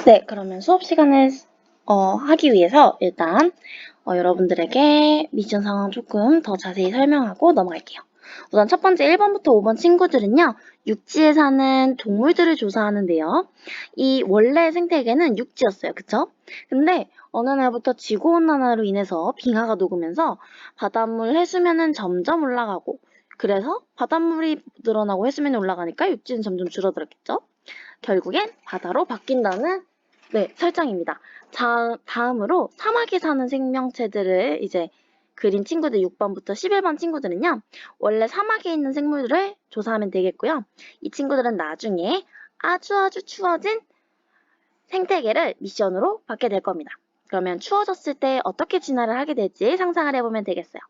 네, 그러면 수업 시간을 하기 위해서 일단 여러분들에게 미션 상황 조금 더 자세히 설명하고 넘어갈게요. 우선 첫 번째 1번부터 5번 친구들은요, 육지에 사는 동물들을 조사하는데요. 이 원래 생태계는 육지였어요. 그쵸? 근데 어느 날부터 지구온난화로 인해서 빙하가 녹으면서 바닷물 해수면은 점점 올라가고, 그래서 바닷물이 늘어나고 해수면이 올라가니까 육지는 점점 줄어들었겠죠? 결국엔 바다로 바뀐다는 설정입니다. 다음으로 사막에 사는 생명체들을 이제 그린 친구들 6번부터 11번 친구들은요. 원래 사막에 있는 생물들을 조사하면 되겠고요. 이 친구들은 나중에 아주 추워진 생태계를 미션으로 받게 될 겁니다. 그러면 추워졌을 때 어떻게 진화를 하게 될지 상상을 해보면 되겠어요.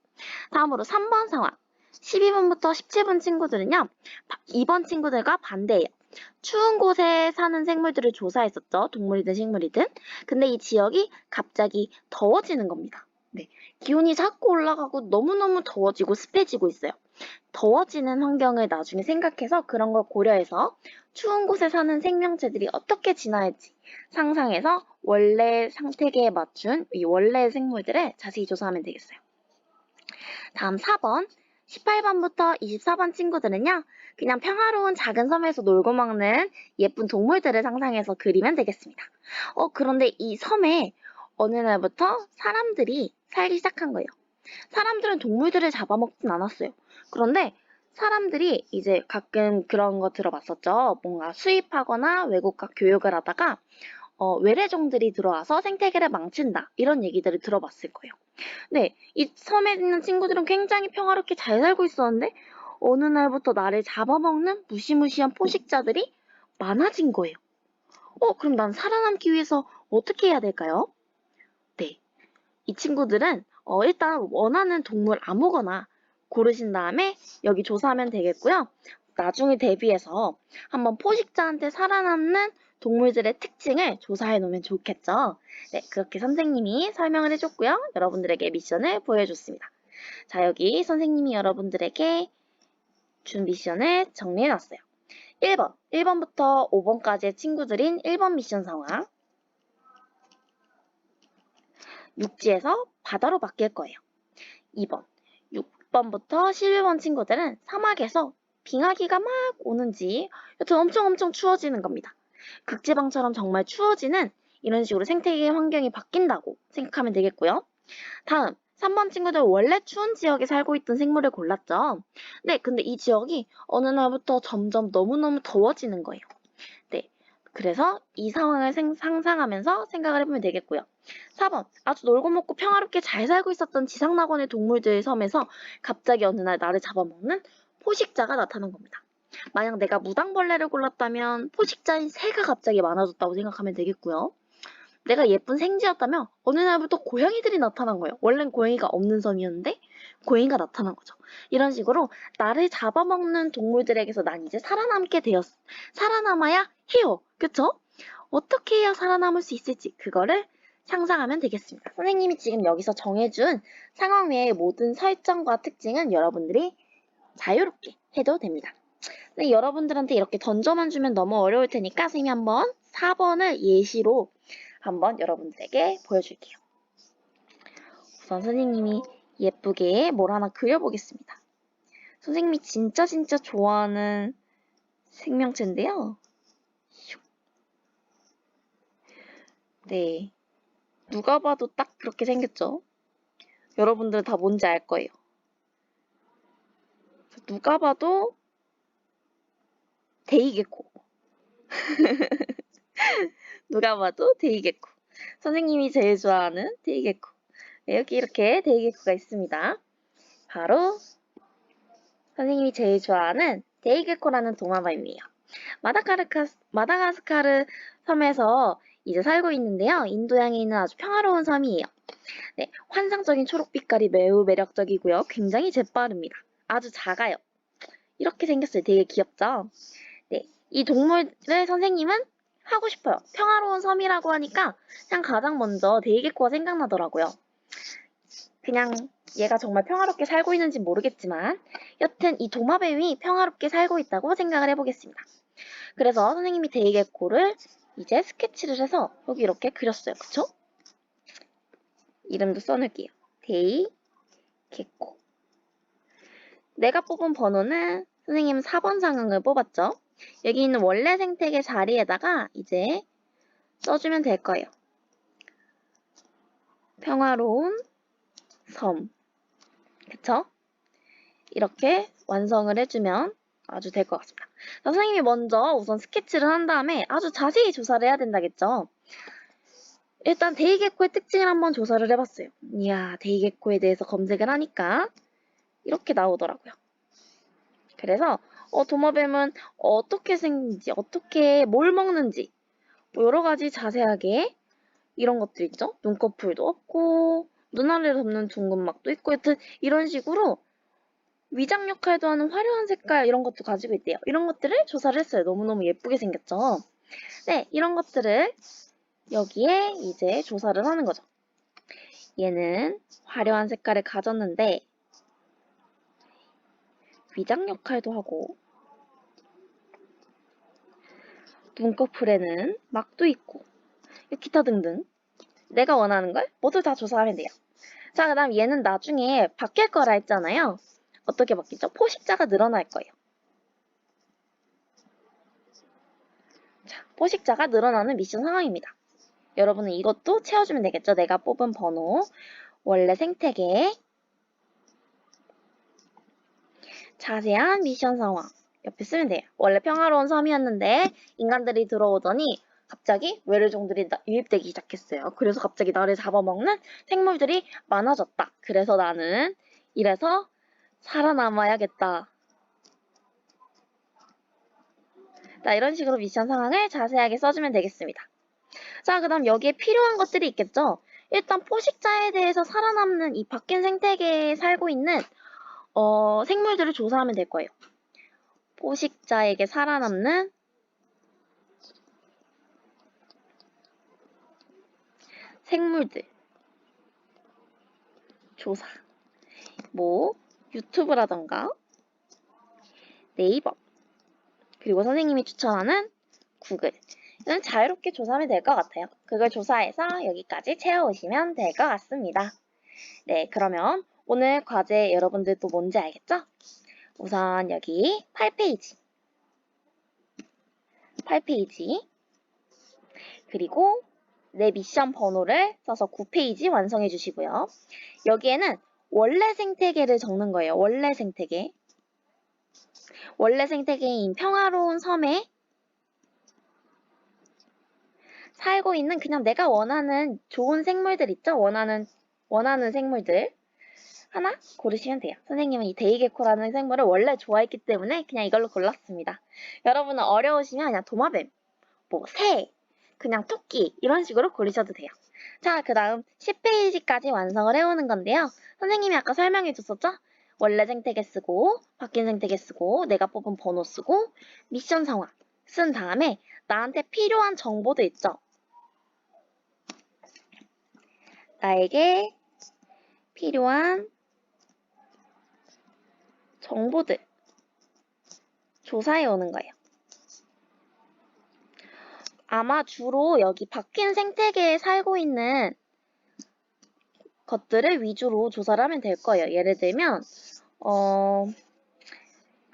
다음으로 3번 상황. 12번부터 17번 친구들은요. 2번 친구들과 반대예요. 추운 곳에 사는 생물들을 조사했었죠. 동물이든 식물이든. 근데 이 지역이 갑자기 더워지는 겁니다. 네. 기온이 자꾸 올라가고 너무너무 더워지고 습해지고 있어요. 더워지는 환경을 나중에 생각해서 그런 걸 고려해서 추운 곳에 사는 생명체들이 어떻게 진화할지 상상해서 원래 생태계에 맞춘 이 원래 생물들을 자세히 조사하면 되겠어요. 다음 4번, 18번부터 24번 친구들은요. 그냥 평화로운 작은 섬에서 놀고 먹는 예쁜 동물들을 상상해서 그리면 되겠습니다. 그런데 이 섬에 어느 날부터 사람들이 살기 시작한 거예요. 사람들은 동물들을 잡아먹진 않았어요. 그런데 사람들이 이제 가끔 그런 거 들어봤었죠. 뭔가 수입하거나 외국과 교육을 하다가 외래종들이 들어와서 생태계를 망친다. 이런 얘기들을 들어봤을 거예요. 네, 이 섬에 있는 친구들은 굉장히 평화롭게 잘 살고 있었는데 어느 날부터 나를 잡아먹는 무시무시한 포식자들이 많아진 거예요. 그럼 난 살아남기 위해서 어떻게 해야 될까요? 네, 이 친구들은 일단 원하는 동물 아무거나 고르신 다음에 여기 조사하면 되겠고요. 나중에 대비해서 한번 포식자한테 살아남는 동물들의 특징을 조사해 놓으면 좋겠죠. 네, 그렇게 선생님이 설명을 해줬고요. 여러분들에게 미션을 보여줬습니다. 자, 여기 선생님이 여러분들에게 준 미션을 정리해 놨어요. 1번부터 5번까지의 친구들인 1번 미션 상황. 육지에서 바다로 바뀔 거예요. 2번, 6번부터 11번 친구들은 사막에서 빙하기가 막 오는지 여튼 엄청 추워지는 겁니다. 극지방처럼 정말 추워지는 이런 식으로 생태계 환경이 바뀐다고 생각하면 되겠고요. 다음 3번 친구들 원래 추운 지역에 살고 있던 생물을 골랐죠. 네, 근데 이 지역이 어느 날부터 점점 너무너무 더워지는 거예요. 네, 그래서 이 상황을 상상하면서 생각을 해보면 되겠고요. 4번, 아주 놀고 먹고 평화롭게 잘 살고 있었던 지상낙원의 동물들 섬에서 갑자기 어느 날 나를 잡아먹는 포식자가 나타난 겁니다. 만약 내가 무당벌레를 골랐다면 포식자인 새가 갑자기 많아졌다고 생각하면 되겠고요. 내가 예쁜 생쥐였다면 어느 날부터 고양이들이 나타난 거예요. 원래는 고양이가 없는 섬이었는데 고양이가 나타난 거죠. 이런 식으로 나를 잡아먹는 동물들에게서 난 이제 살아남아야 해요. 그쵸? 어떻게 해야 살아남을 수 있을지 그거를 상상하면 되겠습니다. 선생님이 지금 여기서 정해준 상황 외의 모든 설정과 특징은 여러분들이 자유롭게 해도 됩니다. 근데 여러분들한테 이렇게 던져만 주면 너무 어려울 테니까 선생님이 한번 4번을 예시로 한번 여러분들에게 보여줄게요. 우선 선생님이 예쁘게 뭘 하나 그려보겠습니다. 선생님이 진짜 좋아하는 생명체인데요. 네, 누가 봐도 딱 그렇게 생겼죠? 여러분들은 다 뭔지 알 거예요. 누가 봐도 데이게코. 누가 봐도 데이게코. 선생님이 제일 좋아하는 데이게코. 네, 여기 이렇게 데이게코가 있습니다. 바로 선생님이 제일 좋아하는 데이게코라는 도마뱀이에요. 마다가스카르 섬에서 이제 살고 있는데요. 인도양에 있는 아주 평화로운 섬이에요. 네, 환상적인 초록빛깔이 매우 매력적이고요. 굉장히 재빠릅니다. 아주 작아요. 이렇게 생겼어요. 되게 귀엽죠? 네, 이 동물을 선생님은 하고 싶어요. 평화로운 섬이라고 하니까 그냥 가장 먼저 데이게코가 생각나더라고요. 그냥 얘가 정말 평화롭게 살고 있는지 모르겠지만 여튼 이 도마뱀이 평화롭게 살고 있다고 생각을 해보겠습니다. 그래서 선생님이 데이게코를 이제 스케치를 해서 여기 이렇게 그렸어요. 그쵸? 이름도 써놓을게요. 데이 개코. 내가 뽑은 번호는 선생님은 4번 상황을 뽑았죠. 여기 있는 원래 생태계 자리에다가 이제 써주면 될 거예요. 평화로운 섬. 그쵸? 이렇게 완성을 해주면 아주 될 것 같습니다. 자, 선생님이 먼저 우선 스케치를 한 다음에 아주 자세히 조사를 해야 된다겠죠? 일단 데이게코의 특징을 한번 조사를 해봤어요. 이야, 데이게코에 대해서 검색을 하니까 이렇게 나오더라고요. 그래서 도마뱀은 어떻게 생긴지, 어떻게 뭘 먹는지 뭐 여러 가지 자세하게 이런 것들 있죠? 눈꺼풀도 없고 눈 아래를 덮는 둥근막도 있고 여튼 이런 식으로 위장 역할도 하는 화려한 색깔 이런 것도 가지고 있대요. 이런 것들을 조사를 했어요. 너무너무 예쁘게 생겼죠? 네, 이런 것들을 여기에 이제 조사를 하는 거죠. 얘는 화려한 색깔을 가졌는데 위장 역할도 하고 눈꺼풀에는 막도 있고 기타 등등 내가 원하는 걸 모두 다 조사하면 돼요. 자, 그 다음 얘는 나중에 바뀔 거라 했잖아요. 어떻게 바뀌죠? 포식자가 늘어날 거예요. 자, 포식자가 늘어나는 미션 상황입니다. 여러분은 이것도 채워주면 되겠죠? 내가 뽑은 번호, 원래 생태계, 자세한 미션 상황 옆에 쓰면 돼요. 원래 평화로운 섬이었는데 인간들이 들어오더니 갑자기 외래종들이 유입되기 시작했어요. 그래서 갑자기 나를 잡아먹는 생물들이 많아졌다. 그래서 나는 이래서 살아남아야겠다. 자, 이런 식으로 미션 상황을 자세하게 써주면 되겠습니다. 자, 그 다음 여기에 필요한 것들이 있겠죠? 일단 포식자에 대해서 살아남는 이 바뀐 생태계에 살고 있는 생물들을 조사하면 될 거예요. 포식자에게 살아남는 생물들 조사. 뭐 유튜브라던가 네이버 그리고 선생님이 추천하는 구글 이건 자유롭게 조사하면 될 것 같아요. 그걸 조사해서 여기까지 채워오시면 될 것 같습니다. 네, 그러면 오늘 과제 여러분들도 뭔지 알겠죠? 우선 여기 8페이지 그리고 내 미션 번호를 써서 9페이지 완성해 주시고요. 여기에는 원래 생태계를 적는 거예요. 원래 생태계. 원래 생태계인 평화로운 섬에 살고 있는 그냥 내가 원하는 좋은 생물들 있죠? 원하는 생물들 하나 고르시면 돼요. 선생님은 이 데이게코라는 생물을 원래 좋아했기 때문에 그냥 이걸로 골랐습니다. 여러분은 어려우시면 그냥 도마뱀, 뭐 새, 그냥 토끼 이런 식으로 고르셔도 돼요. 자, 그 다음 10페이지까지 완성을 해오는 건데요. 선생님이 아까 설명해 줬었죠? 원래 생태계 쓰고 바뀐 생태계 쓰고 내가 뽑은 번호 쓰고 미션 상황 쓴 다음에 나한테 필요한 정보도 있죠? 나에게 필요한 정보들 조사해 오는 거예요. 아마 주로 여기 바뀐 생태계에 살고 있는 것들을 위주로 조사를 하면 될 거예요. 예를 들면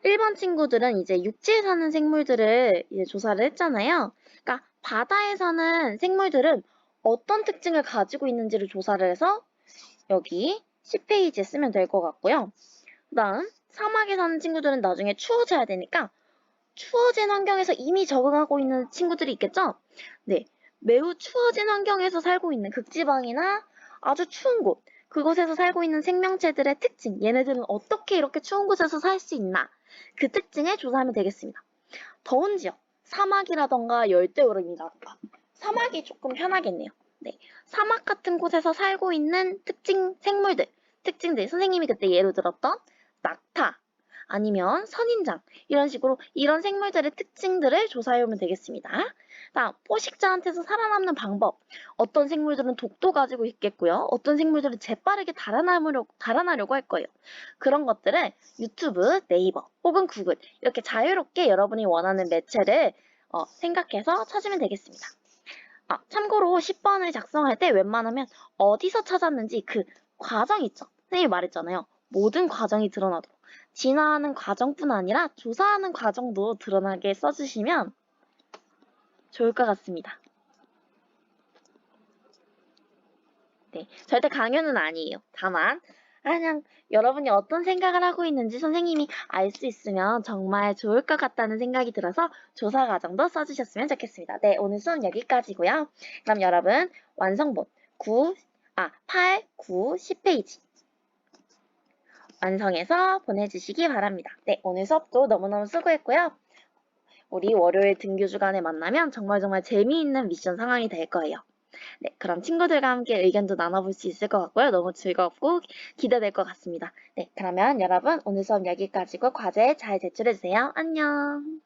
1번 친구들은 이제 육지에 사는 생물들을 이제 조사를 했잖아요. 그러니까 바다에 사는 생물들은 어떤 특징을 가지고 있는지를 조사를 해서 여기 10페이지에 쓰면 될 것 같고요. 그 다음 사막에 사는 친구들은 나중에 추워져야 되니까 추워진 환경에서 이미 적응하고 있는 친구들이 있겠죠? 네, 매우 추워진 환경에서 살고 있는 극지방이나 아주 추운 곳, 그곳에서 살고 있는 생명체들의 특징, 얘네들은 어떻게 이렇게 추운 곳에서 살 수 있나? 그 특징을 조사하면 되겠습니다. 더운 지역, 사막이라던가 열대우림이라던가 사막이 조금 편하겠네요. 네, 사막 같은 곳에서 살고 있는 특징들, 선생님이 그때 예로 들었던 낙타, 아니면 선인장 이런 식으로 이런 생물들의 특징들을 조사해오면 되겠습니다. 다음 포식자한테서 살아남는 방법 어떤 생물들은 독도 가지고 있겠고요. 어떤 생물들은 재빠르게 달아나려고 할 거예요. 그런 것들을 유튜브, 네이버 혹은 구글 이렇게 자유롭게 여러분이 원하는 매체를 생각해서 찾으면 되겠습니다. 참고로 10번을 작성할 때 웬만하면 어디서 찾았는지 그 과정 있죠? 선생님이 말했잖아요. 모든 과정이 드러나도록. 진화하는 과정뿐 아니라 조사하는 과정도 드러나게 써주시면 좋을 것 같습니다. 네, 절대 강요는 아니에요. 다만 그냥 여러분이 어떤 생각을 하고 있는지 선생님이 알 수 있으면 정말 좋을 것 같다는 생각이 들어서 조사 과정도 써주셨으면 좋겠습니다. 네, 오늘 수업 여기까지고요. 그럼 여러분 완성본 8, 9, 10페이지 완성해서 보내주시기 바랍니다. 네, 오늘 수업도 너무너무 수고했고요. 우리 월요일 등교 주간에 만나면 정말 재미있는 미션 상황이 될 거예요. 네, 그럼 친구들과 함께 의견도 나눠볼 수 있을 것 같고요. 너무 즐겁고 기대될 것 같습니다. 네, 그러면 여러분 오늘 수업 여기까지고 과제 잘 제출해주세요. 안녕.